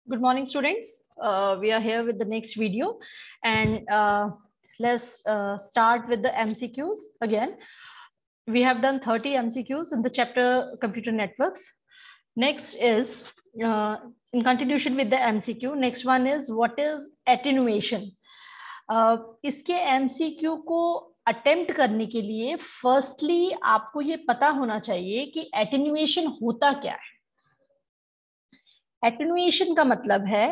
Good morning, students. We are here with the next video, and let's start with the MCQs again. We have done 30 MCQs in the chapter Computer Networks. Next is, in continuation with the MCQ, next one is what is attenuation. इसके MCQ को attempt करने के लिए firstly आपको ये पता होना चाहिए कि एटेन्यूएशन होता क्या है. एटेन्यूएशन का मतलब है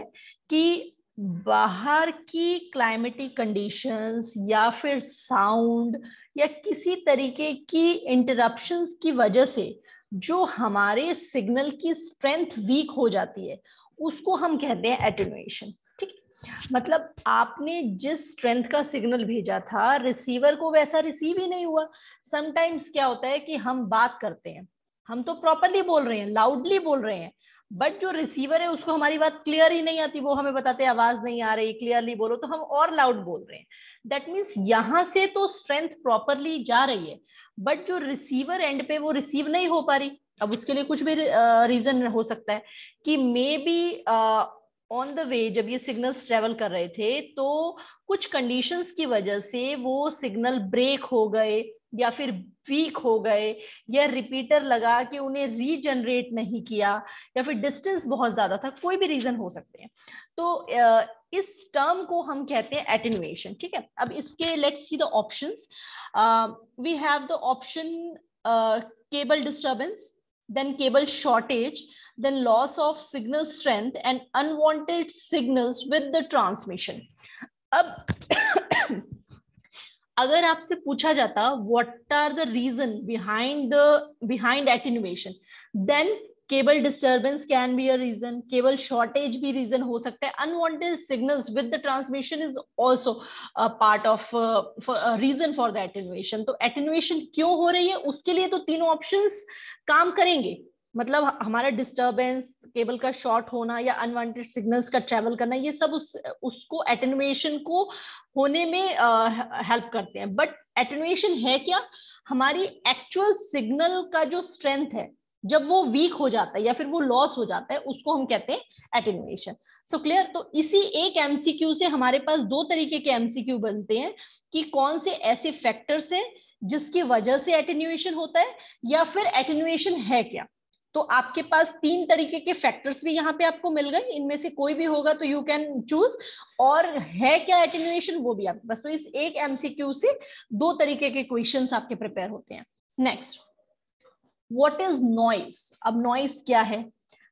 कि बाहर की क्लाइमेटिक कंडीशंस या फिर साउंड या किसी तरीके की इंटरप्शंस की वजह से जो हमारे सिग्नल की स्ट्रेंथ वीक हो जाती है उसको हम कहते हैं एटेन्यूएशन. ठीक है, मतलब आपने जिस स्ट्रेंथ का सिग्नल भेजा था रिसीवर को वैसा रिसीव ही नहीं हुआ. समटाइम्स क्या होता है कि हम बात करते हैं, हम तो प्रॉपरली बोल रहे हैं, लाउडली बोल रहे हैं, बट जो रिसीवर है उसको हमारी बात क्लियर ही नहीं आती. वो हमें बताते हैं आवाज नहीं आ रही, क्लियरली बोलो, तो हम और लाउड बोल रहे हैं. दैट मीन्स यहां से तो स्ट्रेंथ प्रॉपरली जा रही है, बट जो रिसीवर एंड पे वो रिसीव नहीं हो पा रही. अब उसके लिए कुछ भी रीजन हो सकता है कि may be on the way जब ये सिग्नल्स ट्रेवल कर रहे थे तो कुछ कंडीशंस की वजह से वो सिग्नल ब्रेक हो गए या फिर वीक हो गए या रिपीटर लगा कि उन्हें रीजनरेट नहीं किया या फिर डिस्टेंस बहुत ज्यादा था. कोई भी रीजन हो सकते हैं. तो इस टर्म को हम कहते हैं एटेन्यूएशन. ठीक है, अब इसके let's see the options. We have the option cable disturbance, then cable shortage, then loss of signal strength and unwanted signals with the transmission. अब अगर आपसे पूछा जाता what are the reason behind attenuation, then cable disturbance can be a reason, cable shortage भी reason हो सकता है, unwanted signals with the transmission is also a part of a reason for the attenuation. तो attenuation क्यों हो रही है उसके लिए तो तीनों options काम करेंगे. मतलब हमारा डिस्टर्बेंस, केबल का शॉर्ट होना या अनवांटेड सिग्नल्स का ट्रेवल करना, ये सब उसको एटेन्यूएशन को होने में हेल्प करते हैं. बट एटेन्यूएशन है क्या? हमारी एक्चुअल सिग्नल का जो स्ट्रेंथ है जब वो वीक हो जाता है या फिर वो लॉस हो जाता है उसको हम कहते हैं एटेन्यूएशन. So clear? तो इसी एक एमसीक्यू से हमारे पास दो तरीके के एमसीक्यू बनते हैं कि कौन से ऐसे फैक्टर्स हैं जिसकी वजह से एटेन्यूएशन होता है या फिर एटेन्यूएशन है क्या. तो आपके पास तीन तरीके के फैक्टर्स भी यहाँ पे आपको मिल गए, इनमें से कोई भी होगा तो यू कैन चूज. और है क्या एटेन्यूएशन वो भी आपके पास. तो इस एक एमसीक्यू से दो तरीके के क्वेश्चंस आपके प्रिपेयर होते हैं. Next, what is noise. अब नॉइस क्या है?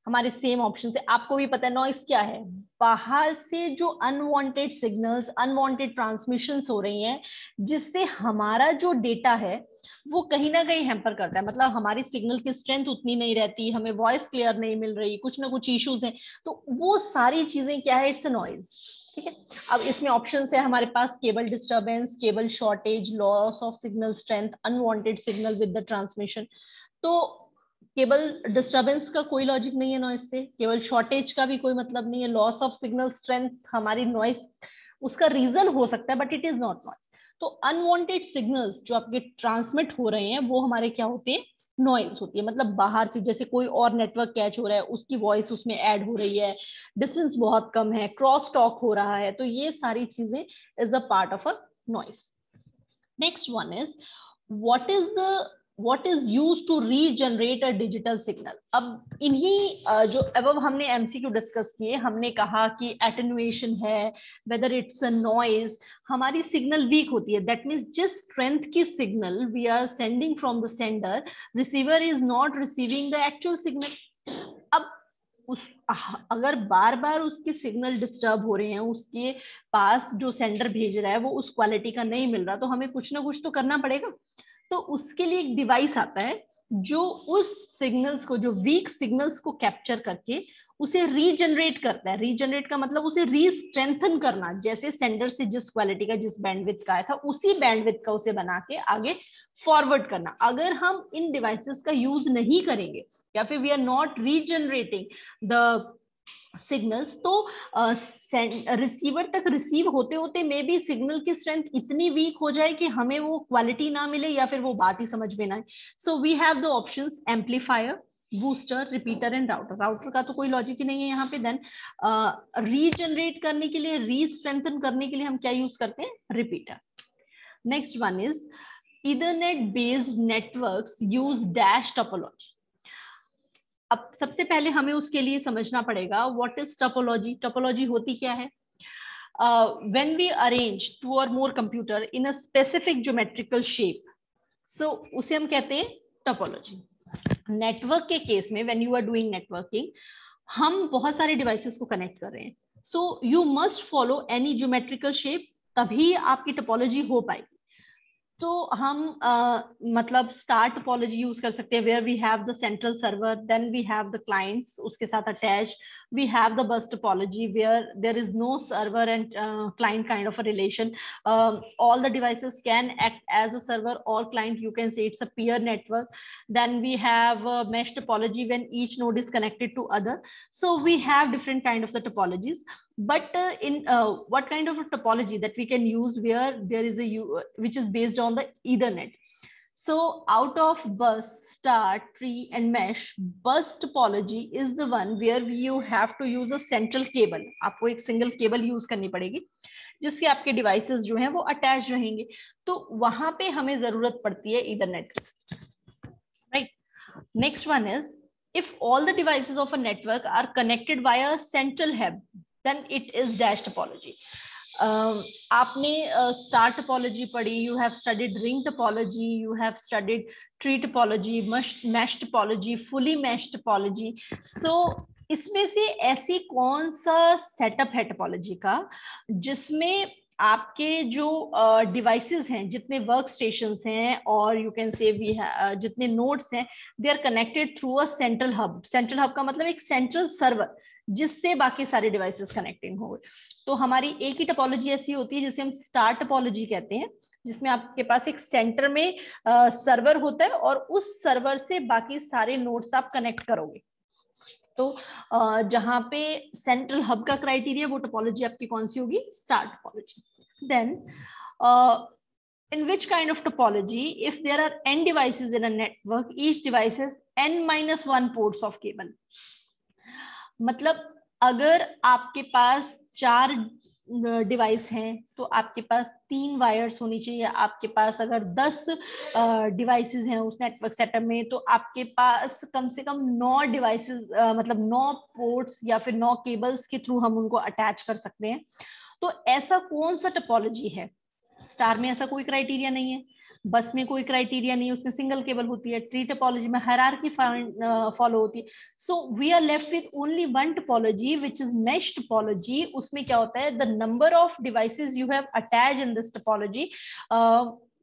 हमारे सेम ऑप्शन से आपको भी पता है नॉइस क्या है. बाहर से जो अनवांटेड सिग्नल्स, अनवांटेड ट्रांसमिशंस हो रही हैं जिससे हमारा जो डेटा है वो कहीं ना कहीं हैम्पर करता है. मतलब हमारी सिग्नल की स्ट्रेंथ उतनी नहीं रहती, हमें वॉइस क्लियर नहीं मिल रही, कुछ ना कुछ इश्यूज हैं. तो वो सारी चीजें क्या है? It's a noise. ठीक है, अब इसमें ऑप्शन है हमारे पास cable disturbance, cable shortage, loss of signal strength, unwanted signal with the transmission. तो केबल डिस्टर्बेंस का कोई लॉजिक नहीं है नॉइस से, केबल शॉर्टेज का भी कोई मतलब नहीं है, लॉस ऑफ सिग्नल स्ट्रेंथ हमारी नॉइस उसका रीजन हो सकता है but it is not noise. तो अनवांटेड सिग्नल्स जो आपके ट्रांसमिट हो रहे हैं वो हमारे क्या होते हैं? नॉइज होती है. मतलब बाहर से जैसे कोई और नेटवर्क कैच हो रहा है उसकी वॉइस उसमें ऐड हो रही है, डिस्टेंस बहुत कम है, क्रॉस टॉक हो रहा है, तो ये सारी चीजें is a part of a noise. Next one is what is used to regenerate a digital signal. अब इन्हीं जो अब हमने एमसीक्यू डिस्कस किए, हमने कहा कि एटेन्यूएशन है, वेदर इट्स अ नॉइज, हमारी सिग्नल वीक होती है. दैट मीन्स जिस स्ट्रेंथ की signal we are sending from the sender, receiver is not receiving the actual signal. अब अगर बार बार उसके सिग्नल डिस्टर्ब हो रहे हैं, उसके पास जो सेंडर भेज रहा है वो उस क्वालिटी का नहीं मिल रहा, तो हमें कुछ ना कुछ तो करना पड़ेगा. तो उसके लिए एक डिवाइस आता है जो उस सिग्नल्स को, जो वीक सिग्नल्स को कैप्चर करके उसे रीजनरेट करता है. रीजनरेट का मतलब उसे रीस्ट्रेंथन करना, जैसे सेंडर से जिस क्वालिटी का, जिस बैंडविड्थ का आया था उसी बैंडविड्थ का उसे बना के आगे फॉरवर्ड करना. अगर हम इन डिवाइसेस का यूज नहीं करेंगे या फिर we are not regenerating the signals, तो रिसीवर तक रिसीव होते होते मे बी सिग्नल की स्ट्रेंथ इतनी वीक हो जाए कि हमें वो क्वालिटी ना मिले या फिर वो बात ही समझ में ना आए. So we have the options amplifier, booster, repeater and router. Router का तो कोई लॉजिक ही नहीं है यहाँ पे। देन रीजनरेट करने के लिए, रीस्ट्रेंथन करने के लिए हम क्या यूज करते हैं? Repeater. Next one is Ethernet based networks use dash topology. अब सबसे पहले हमें उसके लिए समझना पड़ेगा व्हाट इज टोपोलॉजी। टोपोलॉजी होती क्या है? When we arrange two or more computer in a specific geometrical shape, so उसे हम कहते हैं टोपोलॉजी। नेटवर्क के केस में when you are doing networking, हम बहुत सारे डिवाइसेस को कनेक्ट कर रहे हैं, so you must follow any geometrical shape, तभी आपकी टोपोलॉजी हो पाएगी। तो हम मतलब स्टार टोपोलॉजी यूज कर सकते हैं, where we have the central server, then we have the clients उसके साथ attached, we have the bus topology where there is no server and client kind of a relation, all the devices can act as a server or client, you can say it's a peer network. Then we have mesh topology when each node is connected to other. So we have different kind of the topologies, but in what kind of a topology that we can use where there is a which is based on the Ethernet. So out of bus, star, tree and mesh, bus topology is the one where you have to use a central cable. आपको एक single cable use करनी पड़ेगी जिससे आपके devices जो हैं वो attach रहेंगे, तो वहां पे हमें जरूरत पड़ती है Ethernet, right. Next one is if all the devices of a network are connected via a central hub, then it is dash topology. आपने स्टार टोपोलॉजी पढ़ी, you have studied ring topology, you have studied tree topology, mesh topology, fully mesh topology. So इसमें से ऐसी कौन सा setup है topology का जिसमें आपके जो डिवाइसेस हैं, जितने वर्क स्टेशंस हैं और यू कैन से जितने नोड्स हैं, they are connected through a central hub. Central hub का मतलब एक सेंट्रल सर्वर जिससे बाकी सारे डिवाइसेस कनेक्टिंग हो गए। तो हमारी एक ही टोपोलॉजी ऐसी होती है जिसे हम स्टार टोपोलॉजी कहते हैं, जिसमें आपके पास एक सेंटर में सर्वर होता है और उस सर्वर से बाकी सारे नोड्स आप कनेक्ट करोगे। तो जहां पे सेंट्रल हब का क्राइटेरिया, वो टोपोलॉजी आपकी कौन सी होगी? Star topology. Then in which kind of topology, if there are n devices in a network, each device has n-1 ports of cable. मतलब अगर आपके पास 4 डिवाइस हैं तो आपके पास 3 वायर्स होनी चाहिए। आपके पास अगर 10 डिवाइसेस हैं उस नेटवर्क सेटअप में तो आपके पास कम से कम 9 डिवाइसेस, मतलब 9 पोर्ट्स या फिर 9 केबल्स के थ्रू हम उनको अटैच कर सकते हैं। तो ऐसा कौन सा टोपोलॉजी है? स्टार में ऐसा कोई क्राइटेरिया नहीं है, बस में कोई क्राइटेरिया नहीं है, उसमें सिंगल केबल होती है। ट्री टोपोलॉजी में हायरार्की फॉलो होती है। So we are left with only one topology which is mesh topology. उसमें क्या होता है? The number of devices you have attached in this topology,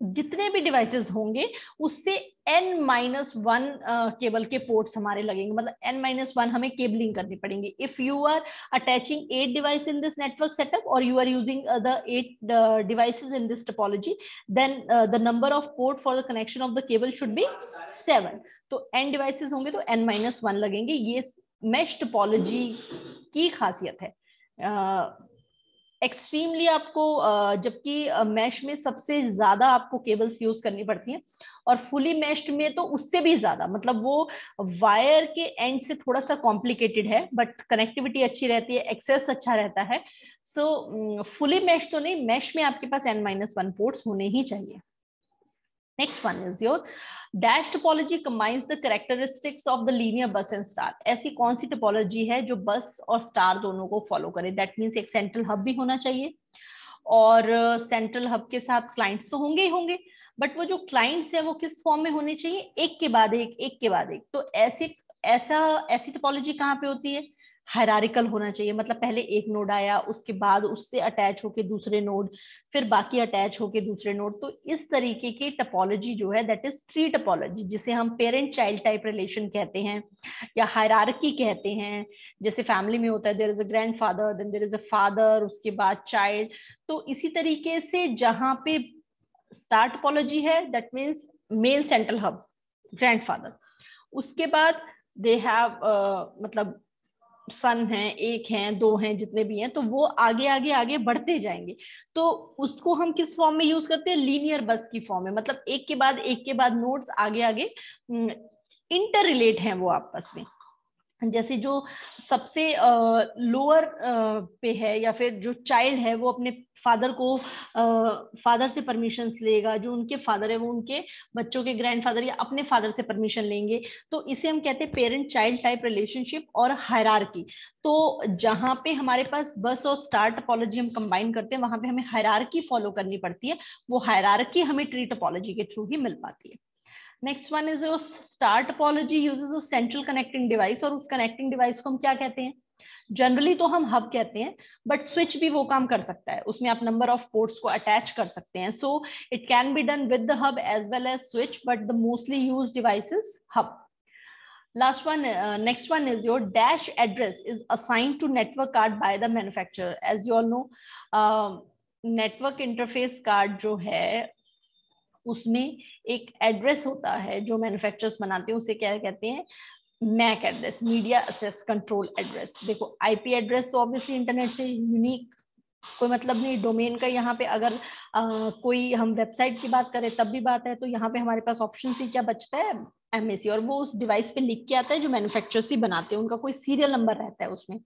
जितने भी डिवाइसेस होंगे उससे n-1 केबल के पोर्ट्स हमारे लगेंगे, मतलब n-1 हमें केबलिंग करनी पड़ेंगी। If you are attaching 8 device in this network setup और you are using the 8 devices in this topology, then the number of port for the connection of the cable should be 7। तो n devices होंगे तो n-1 लगेंगे। ये mesh topology की खासियत है। Extremely आपको, जबकि मैश में सबसे ज्यादा आपको केबल्स यूज करनी पड़ती हैं और फुली मैश्ड में तो उससे भी ज्यादा, मतलब वो वायर के एंड से थोड़ा सा कॉम्प्लिकेटेड है बट कनेक्टिविटी अच्छी रहती है, एक्सेस अच्छा रहता है। सो फुली मैश तो नहीं, मैश में आपके पास n-1 पोर्ट्स होने ही चाहिए। Next one is your dash topology combines the characteristics of the linear bus and star. ऐसी कौन सी टोपोलॉजी है जो बस और स्टार दोनों को फॉलो करे? दैट मीन्स एक सेंट्रल हब भी होना चाहिए और सेंट्रल हब के साथ क्लाइंट्स तो होंगे ही होंगे, बट वो जो क्लाइंट्स है वो किस फॉर्म में होने चाहिए? एक के बाद एक। तो ऐसी टोपोलॉजी कहाँ पे होती है? हायरार्किकल होना चाहिए, मतलब पहले एक नोड आया, उसके बाद उससे अटैच होके दूसरे नोड, फिर बाकी अटैच होके दूसरे नोड। तो इस तरीके की टोपोलॉजी जो है दैट इज ट्री टोपोलॉजी, जिसे हम पेरेंट चाइल्ड टाइप रिलेशन कहते हैं या हायरार्की कहते हैं। जैसे फैमिली में होता है, there is a grandfather, then there is a father, उसके बाद चाइल्ड। तो इसी तरीके से जहां पे स्टार टोपोलॉजी है that means main central hub, grandfather, उसके बाद दे हैव मतलब सन हैं, एक हैं, 2 हैं, जितने भी हैं, तो वो आगे बढ़ते जाएंगे। तो उसको हम किस फॉर्म में यूज करते हैं? लीनियर बस की फॉर्म में, मतलब एक के बाद नोड्स आगे इंटर रिलेट हैं वो आपस में। जैसे जो सबसे लोअर पे है या फिर जो चाइल्ड है वो अपने फादर को फादर से परमिशन लेगा, जो उनके फादर है वो उनके बच्चों के ग्रैंडफादर या अपने फादर से परमिशन लेंगे, तो इसे हम कहते हैं पेरेंट चाइल्ड टाइप रिलेशनशिप और हायरार्की। तो जहां पे हमारे पास बस और स्टार टोपोलॉजी हम कंबाइन करते हैं वहां पे हमें हायरार्की फॉलो करनी पड़ती है, वो हायरार्की हमें ट्री टोपोलॉजी के थ्रू ही मिल पाती है। Next one is your star topology uses a central connecting device, और उस कनेक्टिंग डिवाइस को हम क्या कहते हैं? जनरली तो हम हब कहते हैं, बट स्विच भी वो काम कर सकता है, उसमें आप नंबर ऑफ पोर्ट्स को अटैच कर सकते हैं, so it can be done with the hub as well as switch, but the mostly used device is hub. Last one, next one is your dash address is assigned to network card by the manufacturer. As you all know, network interface card जो है उसमें एक address होता है जो manufacturers बनाते हैं, उसे क्या कहते हैं? MAC address, media access control address. देखो आईपी एड्रेस तो ऑब्वियसली इंटरनेट से यूनिक कोई मतलब नहीं, डोमेन का यहाँ पे अगर कोई हम वेबसाइट की बात करें तब भी बात है, तो यहाँ पे हमारे पास ऑप्शन सी क्या बचता है? एमएसी, और वो उस डिवाइस पे लिख के आता है जो मैन्युफैक्चरर्स ही बनाते हैं, उनका कोई सीरियल नंबर रहता है उसमें।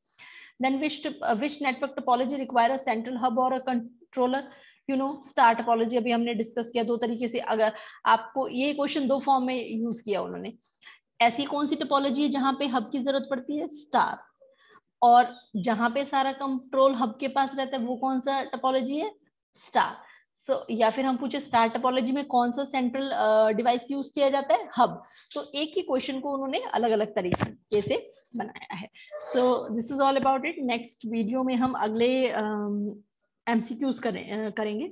Then which network topology require a central hub or a controller? You know star topology अभी हमने डिस्कस किया दो तरीके से, अगर आपको ये क्वेश्चन दो फॉर्म में यूज किया उन्होंने। ऐसी कौन सी टोपोलॉजी है जहां पे हब की जरूरत पड़ती है? स्टार। और जहां पे सारा कंट्रोल हब के पास रहता है वो कौन सा टोपोलॉजी है? स्टार। सो या फिर हम पूछे स्टार टोपोलॉजी में कौन सा सेंट्रल डिवाइस यूज किया जाता है? हब। तो एक ही क्वेश्चन को उन्होंने अलग अलग तरीके से बनाया है। So this is all about it. Next video में हम अगले एमसीक्यूज करेंगे।